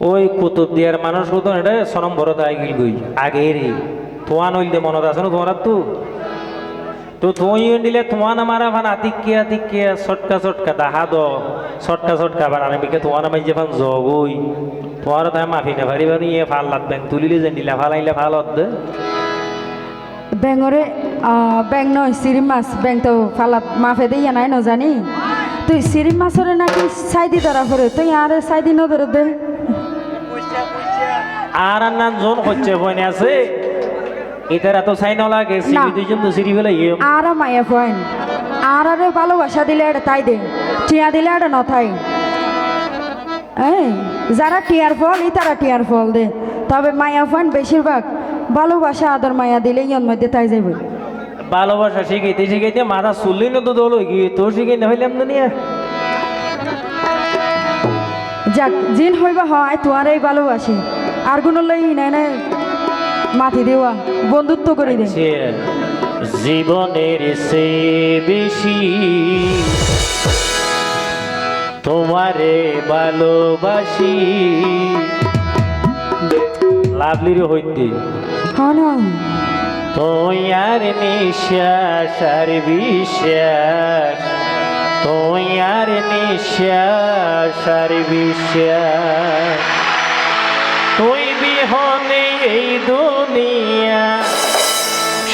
ওই কুতুব দিয়ার মানুষ কত এটা সনম ভরত আইগিল গই আগে রে তোয়া নইলে মনত আছে না তোমার তো তো তুই দিলে তোমার আমার ফান আতিকিয়া ছটকা দাহা দ ছটকা বার আমি বিকে তোমার আমি যে ফান জগই তোমার তাই মাফি না ভারি ভারি এ ফাল লাত ব্যাং তুলিলে যে নিলা ফাল আইলে ফাল হদ ব্যাঙরে ব্যাং নয় সিরি মাছ ব্যাং তো ফালাত মাফে দিয়ে নাই ন জানি তুই সিরি মাছরে নাকি সাইদি ধরা করে তুই আরে সাইদি ন ধরে দে আর না জন হচ্ছে বনে আছে এটার এত সাইন লাগে সিরি দুইজন তো সিরি ফেলে আর মায়া ফোন আর আরে ভালোবাসা দিলে এটা তাই দে টিয়া দিলে এটা নথাই এই যারা টিয়ার ফল ই তারা টিয়ার ফল দে তবে মায়া ফোন বেশিরভাগ ভালোবাসা আদর মায়া দিলে ইয়ন মধ্যে তাই যাবে ভালোবাসা শিখাইতে মাথা চুললি না তো দোল গিয়ে তোর শিখাই না হইলাম না নিয়ে যাক জিন হইবা হয় তোমার এই ভালোবাসি আর কোনো লই নাই নাই মাথি দেওয়া বন্ধুত্ব করে দে জীবনের সে বেশি তোমারে ভালোবাসি লাভলির হইতে হ্যাঁ না তোমার নিঃশ্বাস আর বিশ্বাস তোমার নিঃশ্বাস আর বিশ্বাস তুই বিহনে এই দুনিয়া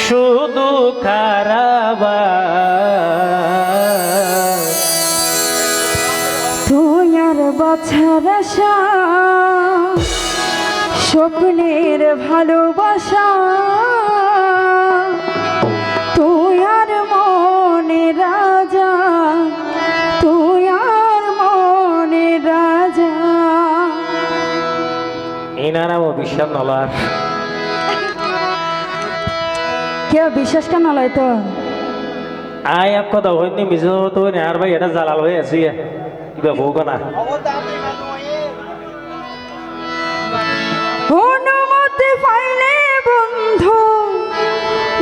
শুধু কারাবাস তুই আর বছর আশা স্বপ্নের ভালোবাসা তুই আর মনে রাজা তুই আর মনে রাজা এনারাও বিশ্বাস নলার কেউ বিশ্বাস কেন লয় তো আয় এক কথা হয়নি মিশে তো আর ভাই এটা জালাল হয়ে আছি কিবা বউ না অনুমতি পাইলে বন্ধু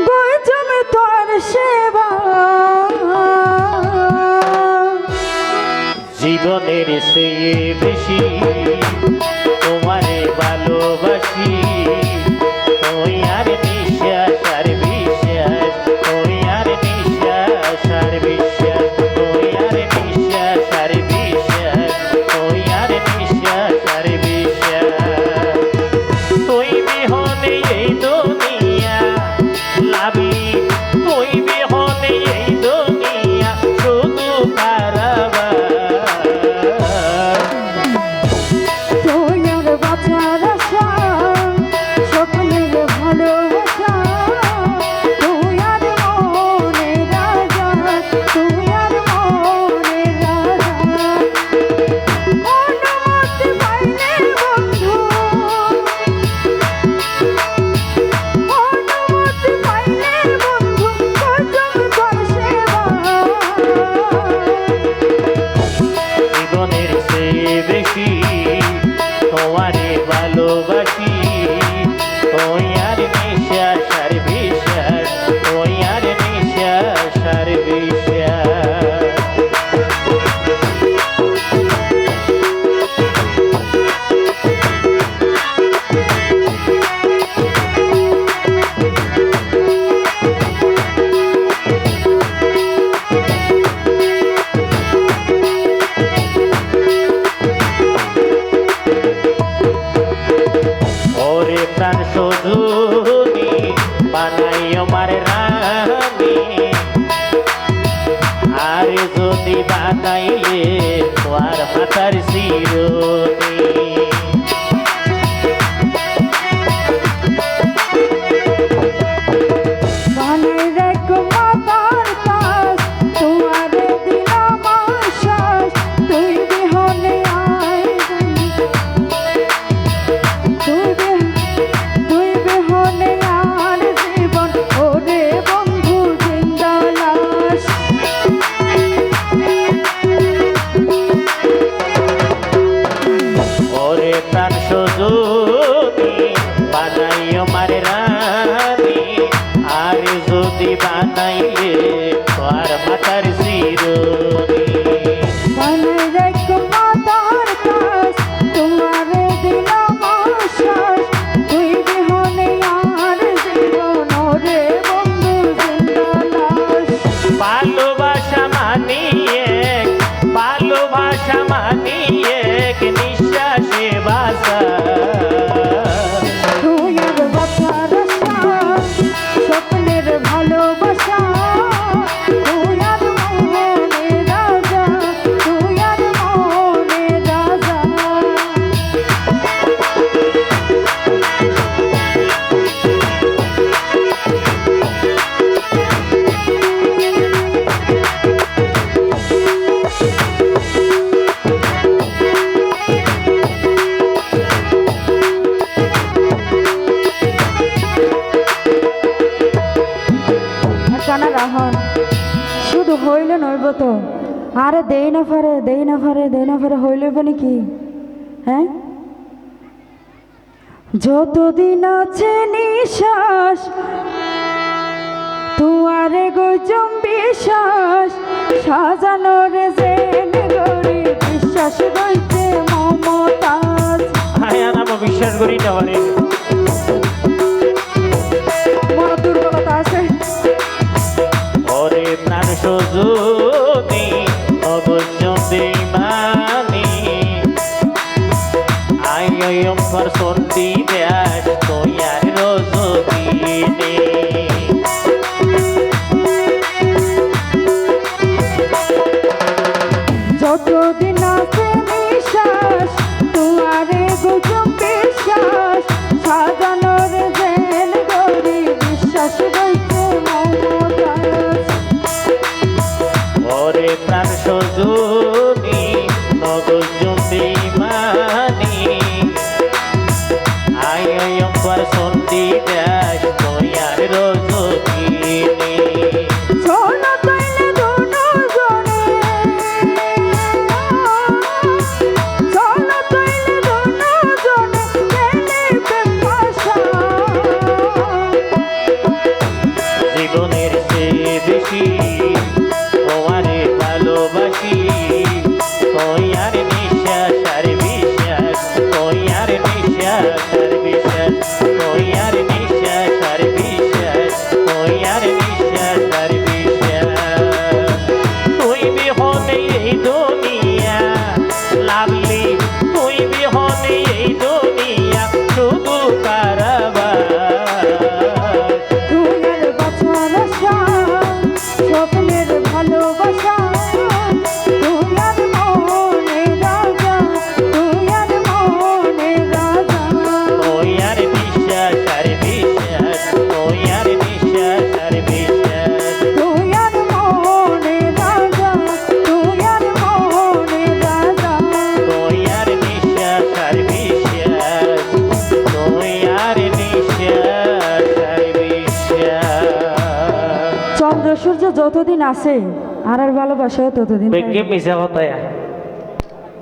গজম তোর সেবা জীবনের চেয়ে বেশি তোমারে ভালোবাসি তুই আর নিঃশ্বাস আর বিশ্বাস তুই আর নিঃশ্বাস আর বিশ্বাস তুই আর নিঃশ্বাস আর বিশ্বাস তুই আর নিঃশ্বাস আর বিশ্বাস তুই বিহনে এই দুনিয়া লাভি তুই বিহনে এই দুনিয়া শুধু কারাবাস তুই আর বাঁচার আশা স্বপ্নের ভালোবাসা তুই আর মনে রাজা তুই আর মনে রাজা অনুমতি পাইলে বন্ধু অনুমতি পাইলে বন্ধু গজম তোর সেবা জীবনের চেয়ে বেশি তোমারে ভালোবাসি তুই আর নিঃশ্বাস আর বিশ্বাস তুই আর নিঃশ্বাস আর বিশ্বাস ওরে প্রাণ সজুনি বানাই আমার রানী আর যদি বানাইলে তোমার মাথার শিরোনি বানাই রেখো মাতার কাজ তোমারে দিলাম আশ্বাস তুই বিহনে আয় তুই বিহনে আর জীবন ওরে বন্ধু জিন্দা লাশ ওরে প্রাণ সজুনি বানাই আমার রানী আর যদি বানাইলে তোমার মাথার শিরোনি বানাই রেখো মাতার কাজ তোমারে দিলাম হইলে নইব তো আরে দেই না পারে হইলে নাকি হ্যাঁ যতদিন আছে নিশ্বাস তুয়ারে গজম বিশ্বাস সাজানোর জেন গরি বিশ্বাস রইতে মমতাজ হ্যাঁ আমি বিশ্বাস করি না মানে বড় দুর্বলতা আছে ওরে প্রাণ সজনী অবশ্যই মানি আইয়ম পর সন্তি ব্যাস তোয়ার রজদিনে যতদিন আছে নিশ্বাস তুয়ারে গজম বিশ্বাস সাজানোর জেন গরি বিশ্বাস রইতে মমতাজ ওরে প্রাণ সজনী অবশ্যই মানি আইয়ম পর সন্তি ব্যাস তোয়ার রজদিনে সোনা তৈলে দোনো জনে সোনা তৈলে দোনো জনে তেলে পেপাসা জীবনের চেয়ে বেশি তোমারে ভালোবাসি তোমার বিশ্বাস আর বিশ্বাস তোমার বিশ্বাস আর বিশ্বাস তোমার বিশ্বাস আর বিশ্বাস তোমার বিশ্বাস আর বিশ্বাস তুই বিহনে এই দুনিয়া লাভলি তুই বিহনে এই দুনিয়া শুধু কারাবার দুনিয়ার বাছার আশা স্বপ্নের ভালোবাসা দুনিয়ার মনে রাজা দুনিয়ার মনে রাজা তোয়ার বিশ্বাস আর বিশ্বাস তোয়ার বিশ্বাস আর বিশ্বাস দুনিয়ার মনে রাজা দুনিয়ার মনে রাজা তোয়ার বিশ্বাস আর বিশ্বাস তোয়ার বিশ্বাস আর বিশ্বাস চন্দ্র সূর্য যতদিন আছে আর ভালোবাসাও ততদিন বেগে মিশা কথা